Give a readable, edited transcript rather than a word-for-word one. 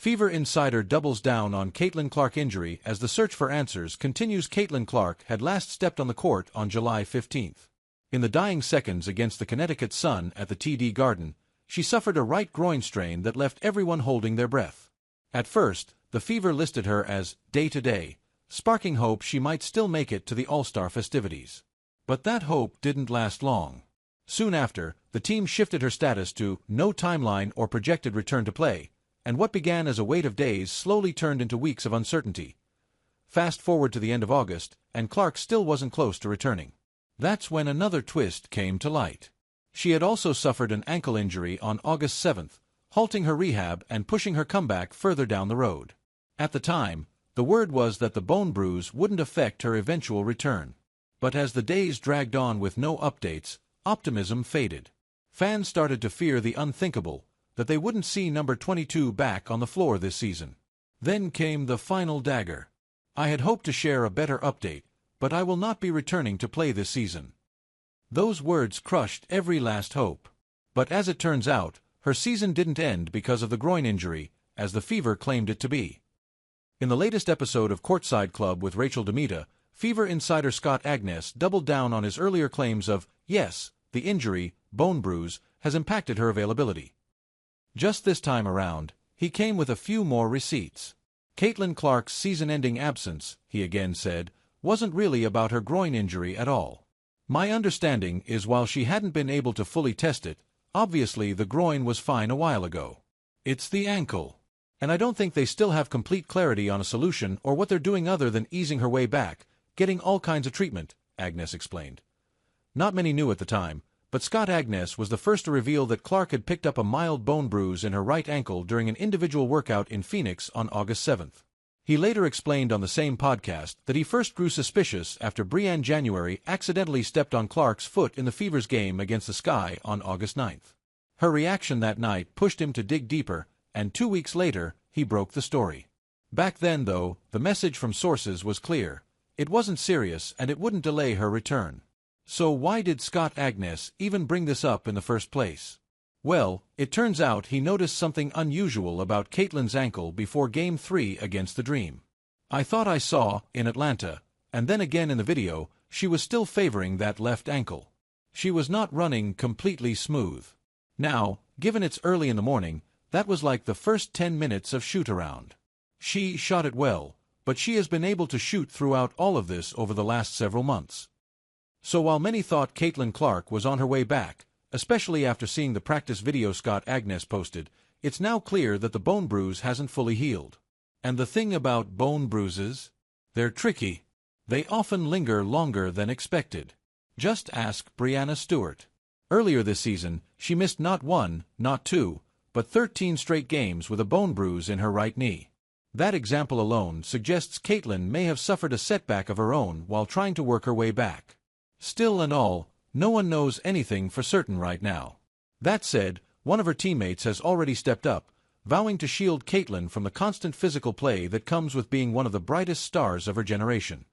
Fever Insider doubles down on Caitlin Clark injury as the search for answers continues. Caitlin Clark had last stepped on the court on July 15th. In the dying seconds against the Connecticut Sun at the TD Garden, she suffered a right groin strain that left everyone holding their breath. At first, the Fever listed her as day-to-day, sparking hope she might still make it to the All-Star festivities. But that hope didn't last long. Soon after, the team shifted her status to no timeline or projected return to play, and what began as a wait of days slowly turned into weeks of uncertainty. Fast forward to the end of August, and Clark still wasn't close to returning. That's when another twist came to light. She had also suffered an ankle injury on August 7th, halting her rehab and pushing her comeback further down the road. At the time, the word was that the bone bruise wouldn't affect her eventual return. But as the days dragged on with no updates, optimism faded. Fans started to fear the unthinkable, that they wouldn't see number 22 back on the floor this season. Then came the final dagger. I had hoped to share a better update, but I will not be returning to play this season. Those words crushed every last hope. But as it turns out, her season didn't end because of the groin injury, as the Fever claimed it to be. In the latest episode of Courtside Club with Rachel Demita, Fever insider Scott Agnes doubled down on his earlier claims of, yes, the injury, bone bruise, has impacted her availability. Just this time around, he came with a few more receipts. Caitlin Clark's season-ending absence, he again said, wasn't really about her groin injury at all. My understanding is while she hadn't been able to fully test it, obviously the groin was fine a while ago. It's the ankle. And I don't think they still have complete clarity on a solution or what they're doing other than easing her way back, getting all kinds of treatment, Agnes explained. Not many knew at the time, but Scott Agnes was the first to reveal that Clark had picked up a mild bone bruise in her right ankle during an individual workout in Phoenix on August 7th. He later explained on the same podcast that he first grew suspicious after Brianne January accidentally stepped on Clark's foot in the Fever's game against the Sky on August 9th. Her reaction that night pushed him to dig deeper, and 2 weeks later, he broke the story. Back then, though, the message from sources was clear. It wasn't serious and it wouldn't delay her return. So why did Scott Agnes even bring this up in the first place? Well, it turns out he noticed something unusual about Caitlin's ankle before Game 3 against the Dream. I thought I saw, in Atlanta, and then again in the video, she was still favoring that left ankle. She was not running completely smooth. Now, given it's early in the morning, that was like the first 10 minutes of shoot-around. She shot it well, but she has been able to shoot throughout all of this over the last several months. So while many thought Caitlin Clark was on her way back, especially after seeing the practice video Scott Agnes posted, it's now clear that the bone bruise hasn't fully healed. And the thing about bone bruises? They're tricky. They often linger longer than expected. Just ask Brianna Stewart. Earlier this season, she missed not 1, not 2, but 13 straight games with a bone bruise in her right knee. That example alone suggests Caitlin may have suffered a setback of her own while trying to work her way back. Still and all, no one knows anything for certain right now. That said, one of her teammates has already stepped up, vowing to shield Caitlin from the constant physical play that comes with being one of the brightest stars of her generation.